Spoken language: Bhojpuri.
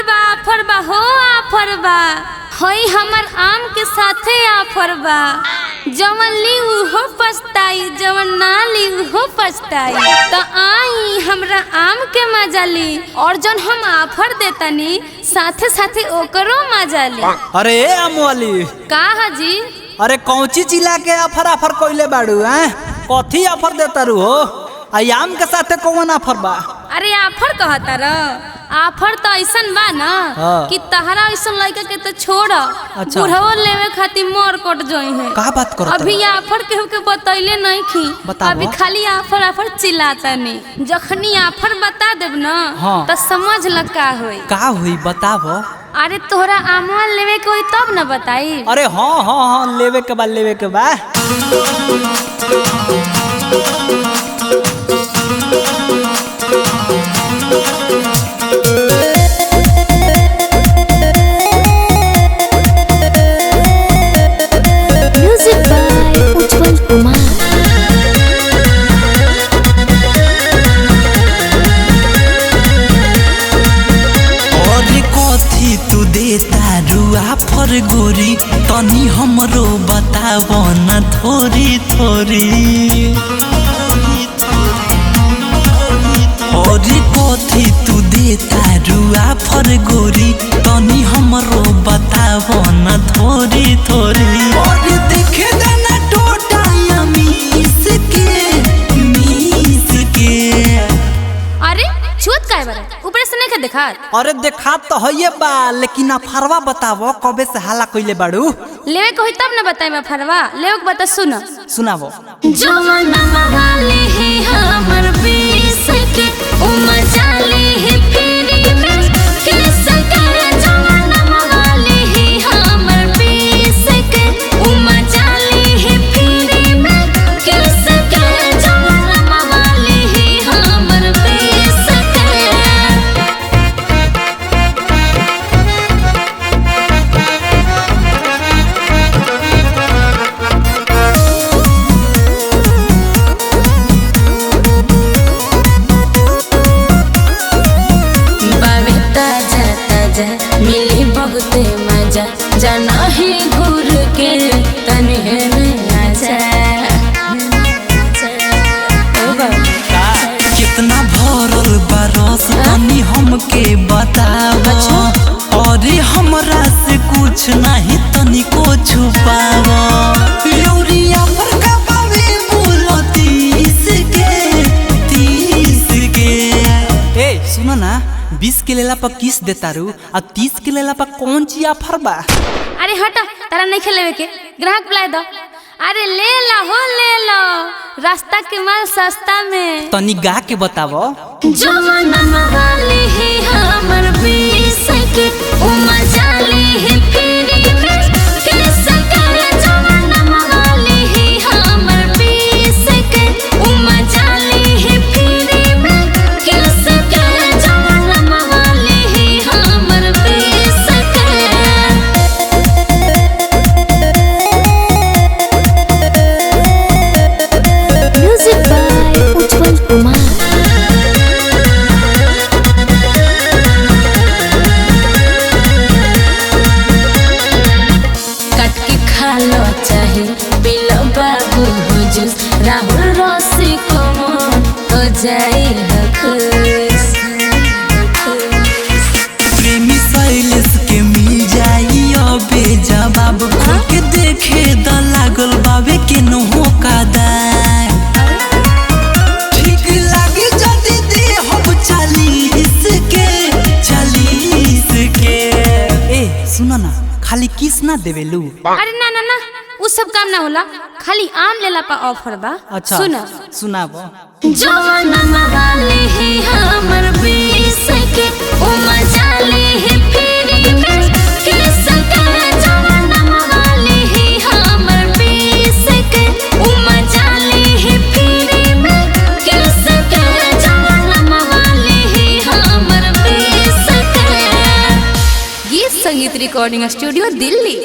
आफर बा हो आफर बा हई हमर आम के साथे आफर बा जवन ली उहो पछताई जवन ना ली उहो पछताई तो आई हमरा आम के मजा ली और जन हम आफर देतनी साथे साथे ओकरो मजा ली। अरे आम वाली का हाजी अरे कौची चिल्ला के आफर आफर कोइले बाड़ू हैं कथी आफर देता रू हो आम के साथे कौन आफर बा? अरे आफर कहता र आफर तो ऐसन बा ना कि तहरा ऐसन लड़का के तो छोड़ बुढ़ाओ लेवे खातिर मोर कट जोई है। का बात करत अभी आफर केहू के बतैले नहीं खी अभी खाली आफर आफर चिल्लाता नहीं जखनी आफर बता देब ना तो समझ ल का होई का हुई बताबो। अरे तोहरा आमवा लेवे के होई तब ना बताई। अरे हाँ लेवे के बा लेवे के बा। आफर गोरी तनी हमरो बताव न थोड़ी थोड़ी और कथी तू देता आफर गोरी तनी हमरो बताव न थोड़ी थोड़ी और देखे देना टोटा मीस के अरे छूत काहे बारे ऊपर से नहीं के देखा? अरे देखा तो है बा लेकिन अफरवा बतावो कबे से हाला कइले बाड़ू लेवे के होई तब ना बताई मैं फरवा लेवे के बता सुनावो। जवाना वाले है हमर बीस के उम्र चाले है फेरी में के सकर जवाना वाले है हमर बीस के उम्र चाले है फेरी में के सकर जवाना वाले है हमर बीस के। मिली बहुत मजा जाना ही घूर के तनी कितना भरल बरस तनी हमके बताव और हमरा से कुछ नहीं तनी को छुपाव सुनो ना 20 के लेला पर किस देता रू और 30 के लेला पर कौन ची ऑफर बा? अरे हटा तारा नहीं खेलेवे के ग्राहक बुलाए दो। अरे ले ला हो ले लो रास्ता के माल सस्ता में तनी गा के बतावो। जवाना वाले है हमर बीस के उम्र चाले है फेरी में के सकर जवाना वाले है हमर बीस के उम्र चाले है फेरी में के सकर राहुल रसी कमन तो जाई खुश प्रेमी शैलेश के मिल जाई अबे जवाब खोल के देखे द लागल बाबे के नहो का दाय ठीक लागे जदी दे हम 40 के ए सुनो ना खाली किस ना देवेलू। अरे ना उ सब काम ना होला खाली आम लेला पा ऑफर बा। अच्छा सुनाबो। जवाना वाले है हमर बीस के उम्र चाले है फेरी में के सकर जवाना वाले है हमर बीस के उम्र चाले है फेरी में के सकर जवाना वाले है हमर बीस के। गीत संगीत रिकॉर्डिंग स्टूडियो दिल्ली।